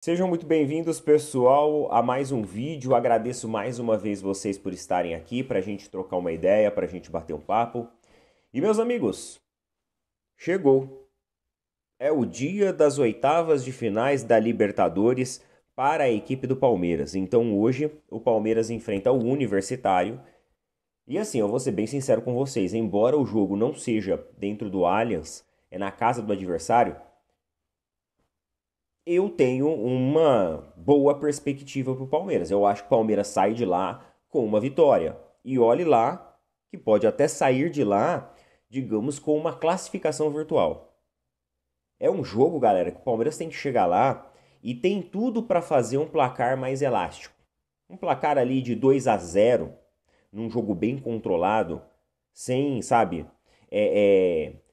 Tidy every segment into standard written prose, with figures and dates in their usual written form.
Sejam muito bem-vindos, pessoal, a mais um vídeo. Agradeço mais uma vez vocês por estarem aqui para a gente trocar uma ideia, para a gente bater um papo. E meus amigos, chegou. É o dia das oitavas de finais da Libertadores para a equipe do Palmeiras. Então hoje o Palmeiras enfrenta o Universitário. E assim, eu vou ser bem sincero com vocês, embora o jogo não seja dentro do Allianz, é na casa do adversário, eu tenho uma boa perspectiva para o Palmeiras. Eu acho que o Palmeiras sai de lá com uma vitória. E olhe lá, que pode até sair de lá, digamos, com uma classificação virtual. É um jogo, galera, que o Palmeiras tem que chegar lá e tem tudo para fazer um placar mais elástico. Um placar ali de 2-0, num jogo bem controlado, sem, sabe,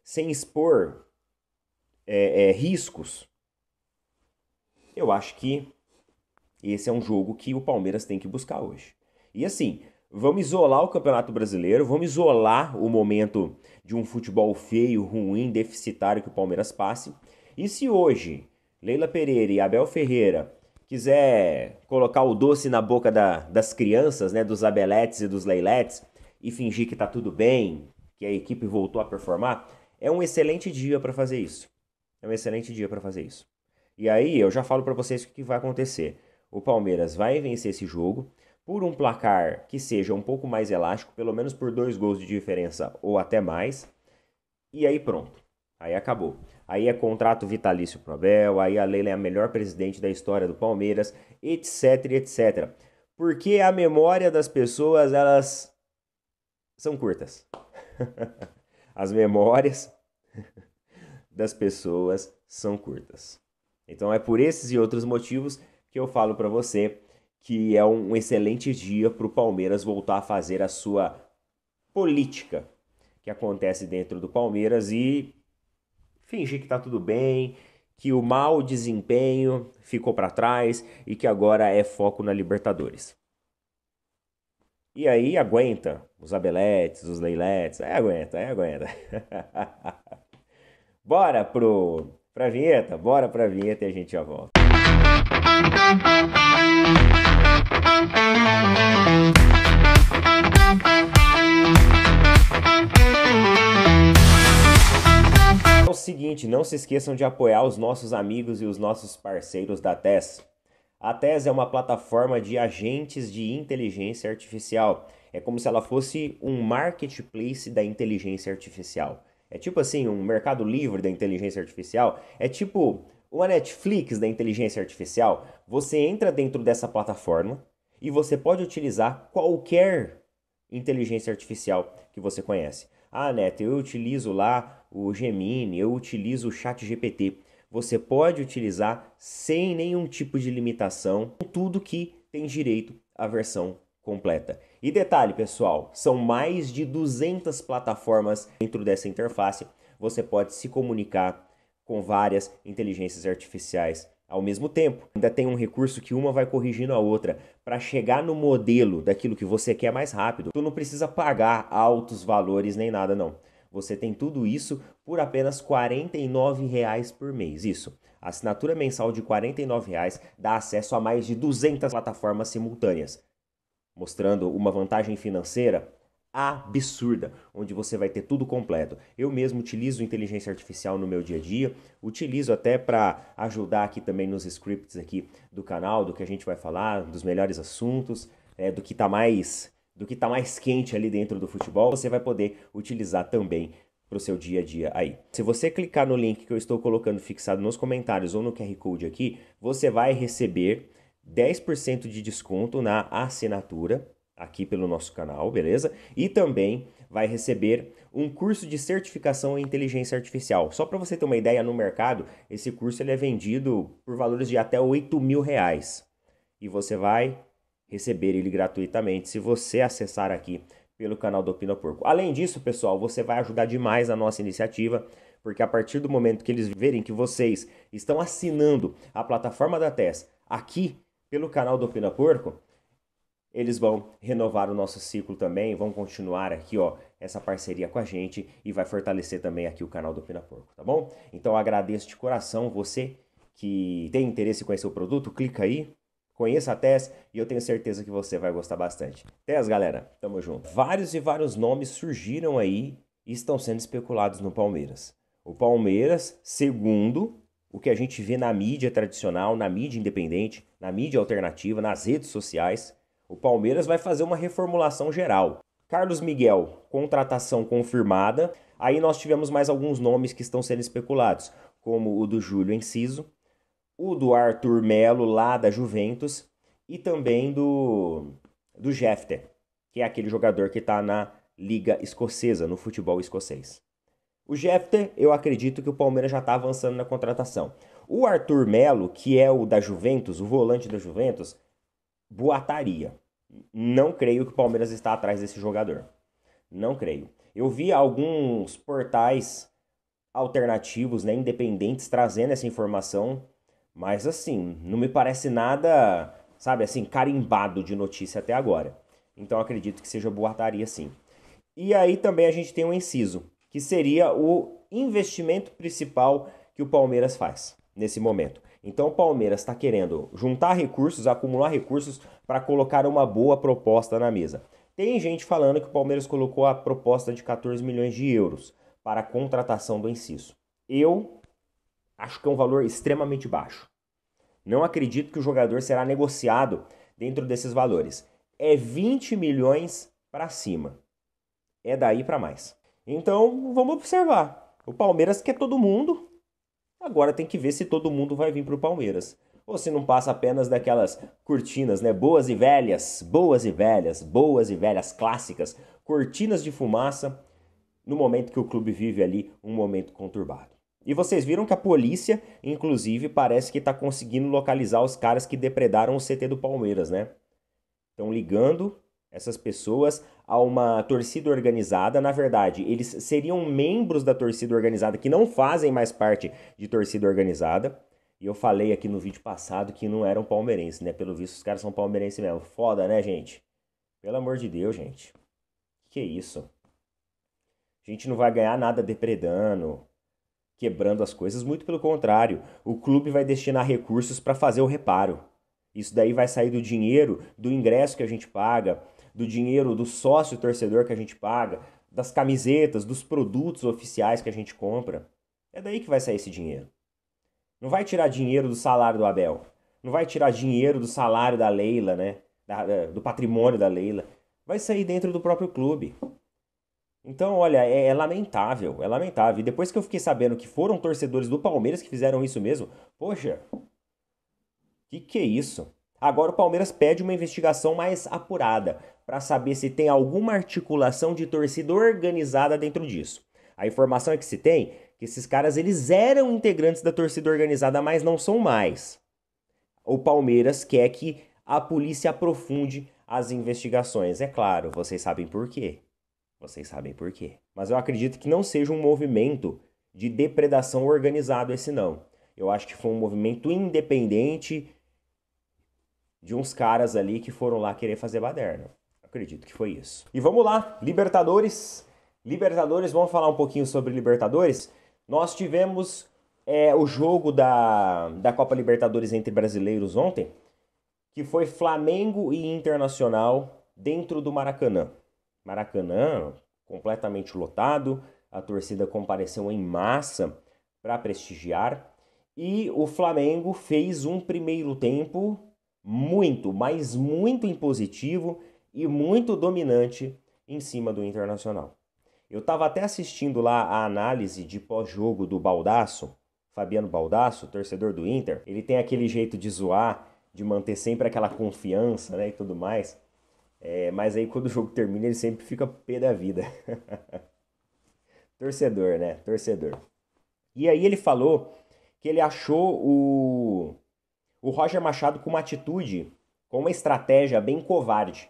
sem expor riscos. Eu acho que esse é um jogo que o Palmeiras tem que buscar hoje. E assim, vamos isolar o Campeonato Brasileiro, vamos isolar o momento de um futebol feio, ruim, deficitário que o Palmeiras passe. E se hoje Leila Pereira e Abel Ferreira quiser colocar o doce na boca das crianças, né, dos Abeletes e dos Leiletes, e fingir que tá tudo bem, que a equipe voltou a performar, é um excelente dia para fazer isso. É um excelente dia para fazer isso. E aí eu já falo para vocês o que vai acontecer. O Palmeiras vai vencer esse jogo por um placar que seja um pouco mais elástico, pelo menos por 2 gols de diferença ou até mais. E aí pronto. Aí acabou. Aí é contrato vitalício pro Abel, aí a Leila é a melhor presidente da história do Palmeiras, etc, etc. Porque a memória das pessoas, elas são curtas. As memórias das pessoas são curtas. Então é por esses e outros motivos que eu falo para você que é um excelente dia para o Palmeiras voltar a fazer a sua política que acontece dentro do Palmeiras e fingir que está tudo bem, que o mau desempenho ficou para trás e que agora é foco na Libertadores. E aí aguenta os Abeletes, os Leiletes, aí aguenta, aí aguenta. Bora pra vinheta e a gente já volta. É o seguinte, não se esqueçam de apoiar os nossos amigos e os nossos parceiros da TES. A TES é uma plataforma de agentes de inteligência artificial. É como se ela fosse um marketplace da inteligência artificial. É tipo assim, um mercado livre da inteligência artificial. É tipo uma Netflix da inteligência artificial. Você entra dentro dessa plataforma e você pode utilizar qualquer inteligência artificial que você conhece. Ah, Neto, eu utilizo lá o Gemini, eu utilizo o ChatGPT. Você pode utilizar sem nenhum tipo de limitação, tudo que tem direito à versão completa. E detalhe, pessoal, são mais de 200 plataformas dentro dessa interface. Você pode se comunicar com várias inteligências artificiais ao mesmo tempo. Ainda tem um recurso que uma vai corrigindo a outra para chegar no modelo daquilo que você quer mais rápido. Tu não precisa pagar altos valores nem nada não. Você tem tudo isso por apenas R$ 49,00 por mês. Isso. A assinatura mensal de R$ 49,00 dá acesso a mais de 200 plataformas simultâneas, mostrando uma vantagem financeira absurda, onde você vai ter tudo completo. Eu mesmo utilizo inteligência artificial no meu dia a dia, utilizo até para ajudar aqui também nos scripts aqui do canal, do que a gente vai falar, dos melhores assuntos, do que tá mais quente ali dentro do futebol, você vai poder utilizar também para o seu dia a dia aí. Se você clicar no link que eu estou colocando fixado nos comentários ou no QR Code aqui, você vai receber 10% de desconto na assinatura aqui pelo nosso canal, beleza? E também vai receber um curso de certificação em inteligência artificial. Só para você ter uma ideia, no mercado, esse curso ele é vendido por valores de até R$ 8.000. E você vai receber ele gratuitamente se você acessar aqui pelo canal do Opina Porco. Além disso, pessoal, você vai ajudar demais a nossa iniciativa, porque a partir do momento que eles verem que vocês estão assinando a plataforma da TES aqui pelo canal do Opina Porco, eles vão renovar o nosso ciclo também, vão continuar aqui, ó, essa parceria com a gente e vai fortalecer também aqui o canal do Opina Porco, tá bom? Então eu agradeço de coração você que tem interesse em conhecer o produto, clica aí, conheça a TES e eu tenho certeza que você vai gostar bastante. TES, galera, tamo junto. Vários e vários nomes surgiram aí e estão sendo especulados no Palmeiras. O Palmeiras, segundo o que a gente vê na mídia tradicional, na mídia independente, na mídia alternativa, nas redes sociais, o Palmeiras vai fazer uma reformulação geral. Carlos Miguel, contratação confirmada. Aí nós tivemos mais alguns nomes que estão sendo especulados, como o do Júlio Enciso, o do Arthur Melo, lá da Juventus, e também do Jefter, que é aquele jogador que está na Liga Escocesa, no futebol escocês. O Jefter, eu acredito que o Palmeiras já está avançando na contratação. O Arthur Melo, que é o da Juventus, o volante da Juventus, boataria. Não creio que o Palmeiras está atrás desse jogador. Não creio. Eu vi alguns portais alternativos, né, independentes, trazendo essa informação, mas assim, não me parece nada, sabe, assim, carimbado de notícia até agora. Então acredito que seja boataria sim. E aí também a gente tem o Enciso, que seria o investimento principal que o Palmeiras faz nesse momento. Então o Palmeiras está querendo juntar recursos, acumular recursos para colocar uma boa proposta na mesa. Tem gente falando que o Palmeiras colocou a proposta de 14 milhões de euros para a contratação do Enciso. Eu acho que é um valor extremamente baixo. Não acredito que o jogador será negociado dentro desses valores. É 20 milhões para cima. É daí para mais. Então, vamos observar. O Palmeiras quer todo mundo. Agora tem que ver se todo mundo vai vir para o Palmeiras. Ou se não passa apenas daquelas cortinas, né? Boas e velhas, boas e velhas, boas e velhas clássicas. Cortinas de fumaça no momento que o clube vive ali um momento conturbado. E vocês viram que a polícia, inclusive, parece que está conseguindo localizar os caras que depredaram o CT do Palmeiras, né? Estão ligando essas pessoas a uma torcida organizada. Na verdade, eles seriam membros da torcida organizada que não fazem mais parte de torcida organizada. E eu falei aqui no vídeo passado que não eram palmeirenses, né? Pelo visto, os caras são palmeirenses mesmo. Foda, né, gente? Pelo amor de Deus, gente. Que isso? A gente não vai ganhar nada depredando, quebrando as coisas. Muito pelo contrário. O clube vai destinar recursos para fazer o reparo. Isso daí vai sair do dinheiro do ingresso que a gente paga, do dinheiro do sócio torcedor que a gente paga, das camisetas, dos produtos oficiais que a gente compra. É daí que vai sair esse dinheiro. Não vai tirar dinheiro do salário do Abel. Não vai tirar dinheiro do salário da Leila, né? Do patrimônio da Leila. Vai sair dentro do próprio clube. Então, olha, é lamentável, é lamentável. E depois que eu fiquei sabendo que foram torcedores do Palmeiras que fizeram isso mesmo, poxa, que é isso? Agora o Palmeiras pede uma investigação mais apurada para saber se tem alguma articulação de torcida organizada dentro disso. A informação é que se tem que esses caras eles eram integrantes da torcida organizada, mas não são mais. O Palmeiras quer que a polícia aprofunde as investigações. É claro, vocês sabem por quê. Vocês sabem por quê. Mas eu acredito que não seja um movimento de depredação organizado esse não. Eu acho que foi um movimento independente de uns caras ali que foram lá querer fazer baderna. Acredito que foi isso. E vamos lá, Libertadores. Libertadores, vamos falar um pouquinho sobre Libertadores. Nós tivemos o jogo da Copa Libertadores entre brasileiros ontem, que foi Flamengo e Internacional dentro do Maracanã. Maracanã completamente lotado, a torcida compareceu em massa para prestigiar e o Flamengo fez um primeiro tempo muito, mas muito impositivo e muito dominante em cima do Internacional. Eu estava até assistindo lá a análise de pós-jogo do Baldasso, Fabiano Baldasso, torcedor do Inter. Ele tem aquele jeito de zoar, de manter sempre aquela confiança, né, e tudo mais. Mas aí quando o jogo termina ele sempre fica pé da vida. Torcedor, né? Torcedor. E aí ele falou que ele achou o Roger Machado com uma atitude, com uma estratégia bem covarde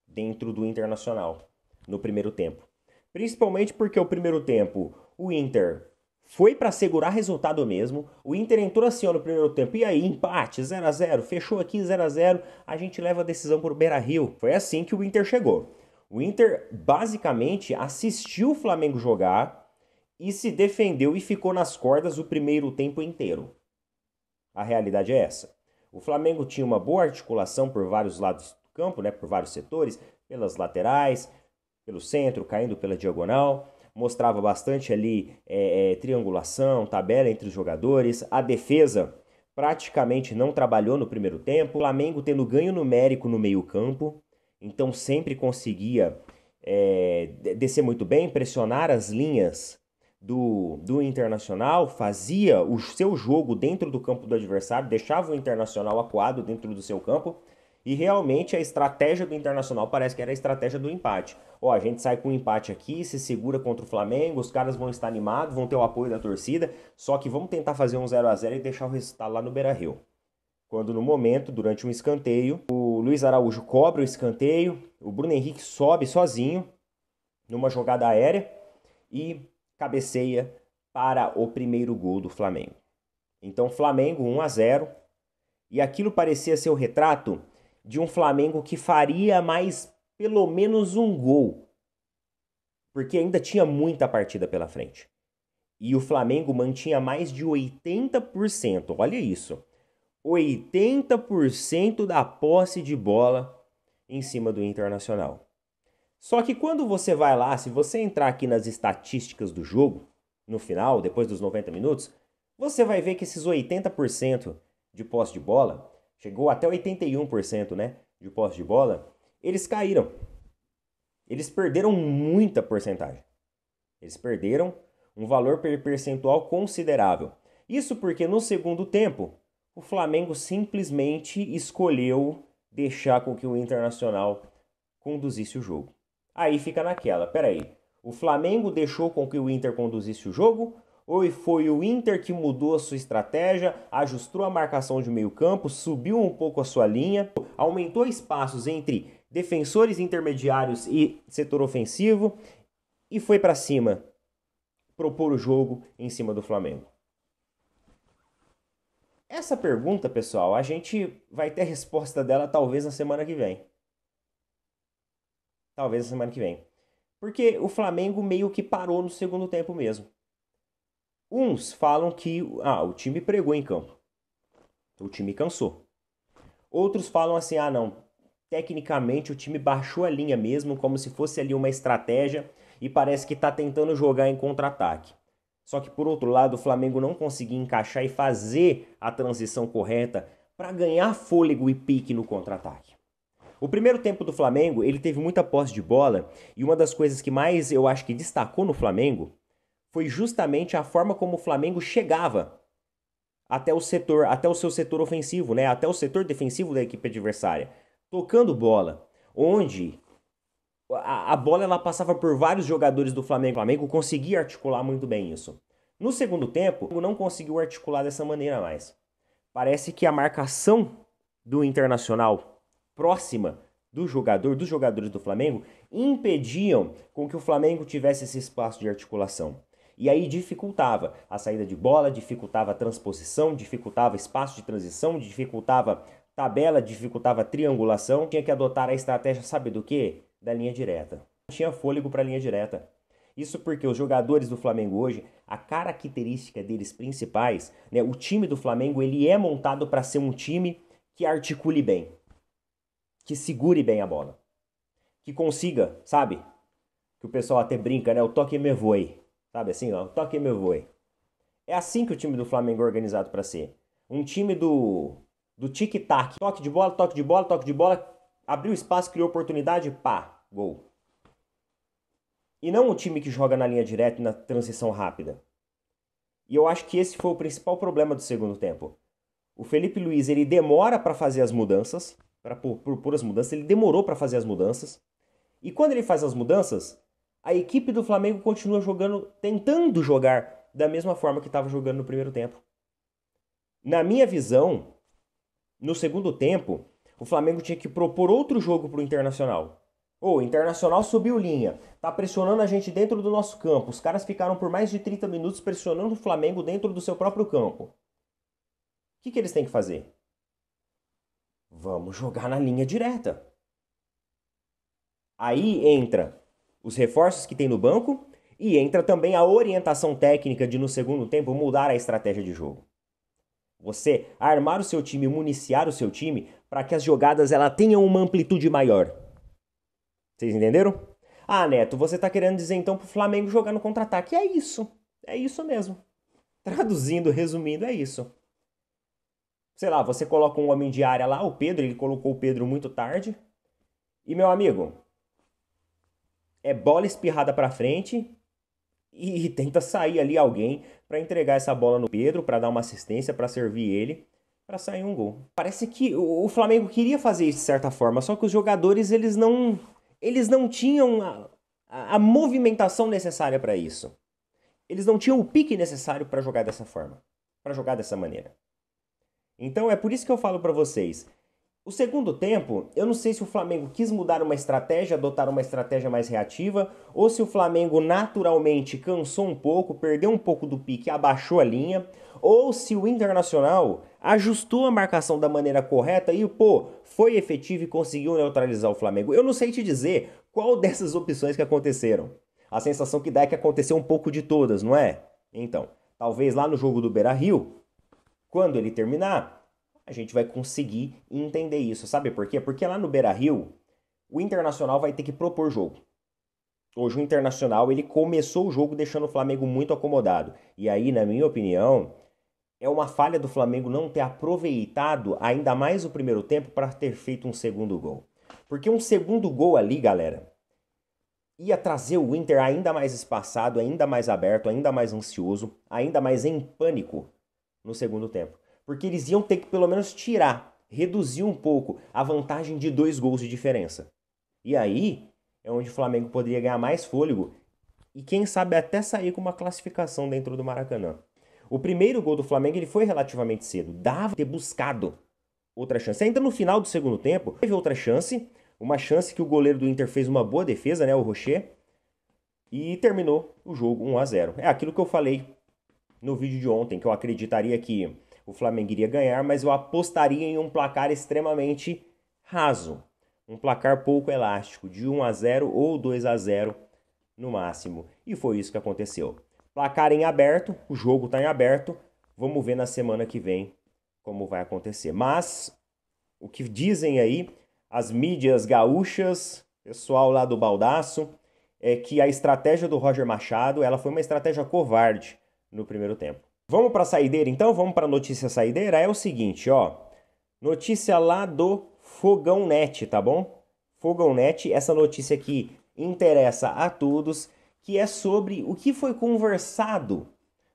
dentro do Internacional no primeiro tempo. Principalmente porque o primeiro tempo o Inter foi para segurar resultado mesmo. O Inter entrou assim ó, no primeiro tempo. E aí, empate, 0x0. Fechou aqui 0x0. A gente leva a decisão por Beira-Rio. Foi assim que o Inter chegou. O Inter basicamente assistiu o Flamengo jogar e se defendeu e ficou nas cordas o primeiro tempo inteiro. A realidade é essa. O Flamengo tinha uma boa articulação por vários lados do campo, né, por vários setores, pelas laterais, pelo centro, caindo pela diagonal. Mostrava bastante ali triangulação, tabela entre os jogadores. A defesa praticamente não trabalhou no primeiro tempo. O Flamengo tendo ganho numérico no meio-campo, então sempre conseguia descer muito bem, pressionar as linhas do Internacional, fazia o seu jogo dentro do campo do adversário, deixava o Internacional acuado dentro do seu campo. E realmente a estratégia do Internacional parece que era a estratégia do empate. Ó, a gente sai com um empate aqui, se segura contra o Flamengo, os caras vão estar animados, vão ter o apoio da torcida, só que vamos tentar fazer um 0-0 e deixar o resultado lá no Beira-Rio. Quando no momento, durante um escanteio, o Luiz Araújo cobra o escanteio, o Bruno Henrique sobe sozinho numa jogada aérea e cabeceia para o primeiro gol do Flamengo. Então Flamengo 1-0, e aquilo parecia ser o retrato de um Flamengo que faria mais pelo menos um gol, porque ainda tinha muita partida pela frente. E o Flamengo mantinha mais de 80%, olha isso, 80% da posse de bola em cima do Internacional. Só que quando você vai lá, se você entrar aqui nas estatísticas do jogo, no final, depois dos 90 minutos, você vai ver que esses 80% de posse de bola, chegou até 81%, né, de posse de bola, eles caíram. Eles perderam muita porcentagem. Eles perderam um valor percentual considerável. Isso porque no segundo tempo, o Flamengo simplesmente escolheu deixar com que o Internacional conduzisse o jogo. Aí fica naquela, peraí, o Flamengo deixou com que o Inter conduzisse o jogo? Ou foi o Inter que mudou a sua estratégia, ajustou a marcação de meio campo, subiu um pouco a sua linha, aumentou espaços entre defensores intermediários e setor ofensivo e foi para cima, propor o jogo em cima do Flamengo? Essa pergunta, pessoal, a gente vai ter a resposta dela talvez na semana que vem. Talvez na semana que vem. Porque o Flamengo meio que parou no segundo tempo mesmo. Uns falam que o time pregou em campo. O time cansou. Outros falam assim, não, tecnicamente o time baixou a linha mesmo, como se fosse ali uma estratégia e parece que está tentando jogar em contra-ataque. Só que por outro lado, o Flamengo não conseguia encaixar e fazer a transição correta para ganhar fôlego e pique no contra-ataque. O primeiro tempo do Flamengo, ele teve muita posse de bola e uma das coisas que mais eu acho que destacou no Flamengo foi justamente a forma como o Flamengo chegava até o seu setor ofensivo, né? Até o setor defensivo da equipe adversária, tocando bola, onde a bola ela passava por vários jogadores do Flamengo. O Flamengo conseguia articular muito bem isso. No segundo tempo, não conseguiu articular dessa maneira mais. Parece que a marcação do Internacional próxima dos jogadores do Flamengo, impediam com que o Flamengo tivesse esse espaço de articulação. E aí dificultava a saída de bola, dificultava a transposição, dificultava espaço de transição, dificultava tabela, dificultava triangulação. Tinha que adotar a estratégia, sabe do quê? Da linha direta. Não tinha fôlego para a linha direta. Isso porque os jogadores do Flamengo hoje, a característica deles principais, né, o time do Flamengo, ele é montado para ser um time que articule bem, que segure bem a bola, que consiga, sabe? Que o pessoal até brinca, né? O toque me voe. Sabe assim, ó, o toque me voe. É assim que o time do Flamengo é organizado para ser. Um time do tic-tac. Toque de bola, toque de bola, toque de bola. Abriu espaço, criou oportunidade, pá, gol. E não um time que joga na linha direta e na transição rápida. E eu acho que esse foi o principal problema do segundo tempo. O Felipe Luiz, ele demora para fazer as mudanças, para pôr as mudanças, ele demorou para fazer as mudanças. E quando ele faz as mudanças, a equipe do Flamengo continua jogando, tentando jogar da mesma forma que estava jogando no primeiro tempo. Na minha visão, no segundo tempo, o Flamengo tinha que propor outro jogo para o Internacional. O Internacional subiu linha, tá pressionando a gente dentro do nosso campo. Os caras ficaram por mais de 30 minutos pressionando o Flamengo dentro do seu próprio campo. O que eles têm que fazer? Vamos jogar na linha direta. Aí entra os reforços que tem no banco e entra também a orientação técnica de, no segundo tempo, mudar a estratégia de jogo. Você armar o seu time, municiar o seu time para que as jogadas ela tenham uma amplitude maior. Vocês entenderam? Ah, Neto, você tá querendo dizer então pro Flamengo jogar no contra-ataque. É isso. É isso mesmo. Traduzindo, resumindo, é isso. Sei lá, você coloca um homem de área lá, o Pedro, ele colocou o Pedro muito tarde. E, meu amigo, é bola espirrada pra frente e tenta sair ali alguém pra entregar essa bola no Pedro, pra dar uma assistência, pra servir ele, pra sair um gol. Parece que o Flamengo queria fazer isso de certa forma, só que os jogadores, eles não tinham a movimentação necessária pra isso. Eles não tinham o pique necessário pra jogar dessa forma, pra jogar dessa maneira. Então é por isso que eu falo pra vocês. O segundo tempo, eu não sei se o Flamengo quis mudar uma estratégia, adotar uma estratégia mais reativa, ou se o Flamengo naturalmente cansou um pouco, perdeu um pouco do pique, abaixou a linha, ou se o Internacional ajustou a marcação da maneira correta e, pô, foi efetivo e conseguiu neutralizar o Flamengo. Eu não sei te dizer qual dessas opções que aconteceram. A sensação que dá é que aconteceu um pouco de todas, não é? Então, talvez lá no jogo do Beira-Rio, quando ele terminar, a gente vai conseguir entender isso. Sabe por quê? Porque lá no Beira-Rio, o Internacional vai ter que propor jogo. Hoje o Internacional, ele começou o jogo deixando o Flamengo muito acomodado. E aí, na minha opinião, é uma falha do Flamengo não ter aproveitado ainda mais o primeiro tempo para ter feito um segundo gol. Porque um segundo gol ali, galera, ia trazer o Inter ainda mais espaçado, ainda mais aberto, ainda mais ansioso, ainda mais em pânico no segundo tempo. Porque eles iam ter que pelo menos tirar, reduzir um pouco a vantagem de 2 gols de diferença. E aí é onde o Flamengo poderia ganhar mais fôlego e quem sabe até sair com uma classificação dentro do Maracanã. O primeiro gol do Flamengo ele foi relativamente cedo, dava pra ter buscado outra chance. Ainda no final do segundo tempo, teve outra chance, uma chance que o goleiro do Inter fez uma boa defesa, né, o Rocher, e terminou o jogo 1-0. É aquilo que eu falei no vídeo de ontem, que eu acreditaria que o Flamengo iria ganhar, mas eu apostaria em um placar extremamente raso. Um placar pouco elástico, de 1-0 ou 2-0 no máximo. E foi isso que aconteceu. Placar em aberto, o jogo está em aberto. Vamos ver na semana que vem como vai acontecer. Mas o que dizem aí as mídias gaúchas, pessoal lá do Baldaço, é que a estratégia do Roger Machado ela foi uma estratégia covarde no primeiro tempo. Vamos para a saideira então? Vamos para a notícia saideira? É o seguinte, ó. Notícia lá do Fogão Net, tá bom? Fogão Net, essa notícia aqui interessa a todos, que é sobre o que foi conversado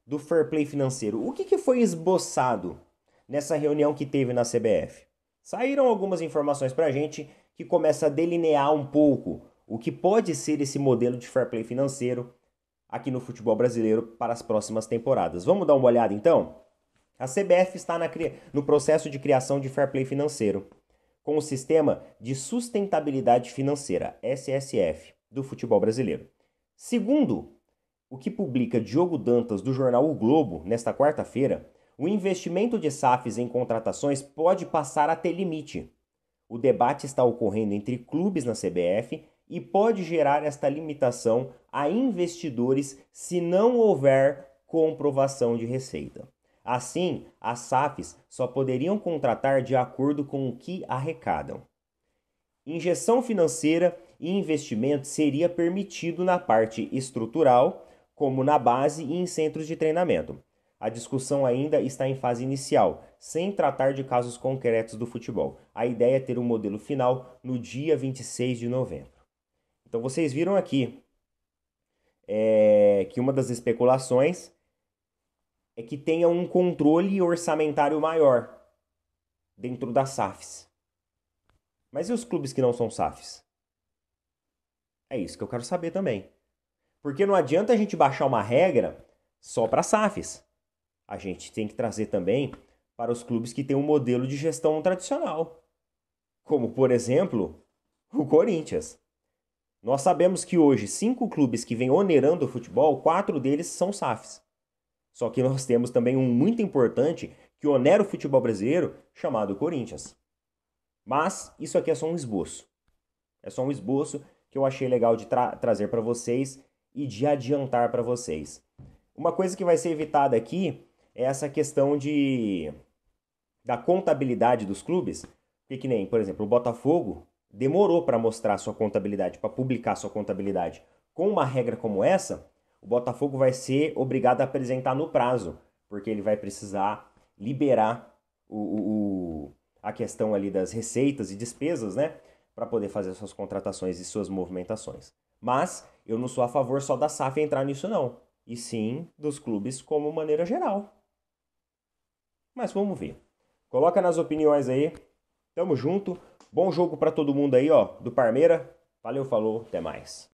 do fair play financeiro. O que foi esboçado nessa reunião que teve na CBF? Saíram algumas informações pra gente que começa a delinear um pouco o que pode ser esse modelo de fair play financeiro aqui no futebol brasileiro para as próximas temporadas. Vamos dar uma olhada então? A CBF está no processo de criação de fair play financeiro, com o Sistema de Sustentabilidade Financeira, SSF, do futebol brasileiro. Segundo o que publica Diogo Dantas do jornal O Globo, nesta quarta-feira, o investimento de SAFs em contratações pode passar a ter limite. O debate está ocorrendo entre clubes na CBF e pode gerar esta limitação a investidores se não houver comprovação de receita. Assim, as SAFs só poderiam contratar de acordo com o que arrecadam. Injeção financeira e investimento seria permitido na parte estrutural, como na base e em centros de treinamento. A discussão ainda está em fase inicial, sem tratar de casos concretos do futebol. A ideia é ter um modelo final no dia 26 de novembro. Então vocês viram aqui que uma das especulações é que tenha um controle orçamentário maior dentro das SAFs. Mas e os clubes que não são SAFs? É isso que eu quero saber também. Porque não adianta a gente baixar uma regra só para SAFs. A gente tem que trazer também para os clubes que têm um modelo de gestão tradicional. Como, por exemplo, o Corinthians. Nós sabemos que hoje 5 clubes que vêm onerando o futebol, 4 deles são SAFs. Só que nós temos também um muito importante que onera o futebol brasileiro, chamado Corinthians. Mas isso aqui é só um esboço. É só um esboço que eu achei legal de trazer para vocês e de adiantar para vocês. Uma coisa que vai ser evitada aqui é essa questão de da contabilidade dos clubes, porque que nem, por exemplo, o Botafogo demorou para mostrar sua contabilidade, para publicar sua contabilidade. Com uma regra como essa, o Botafogo vai ser obrigado a apresentar no prazo, porque ele vai precisar liberar a questão ali das receitas e despesas, né, para poder fazer suas contratações e suas movimentações. Mas eu não sou a favor só da SAF entrar nisso não, e sim dos clubes como maneira geral. Mas vamos ver. Coloca nas opiniões aí. Tamo junto. Bom jogo para todo mundo aí, ó, do Parmeira. Valeu, falou, até mais.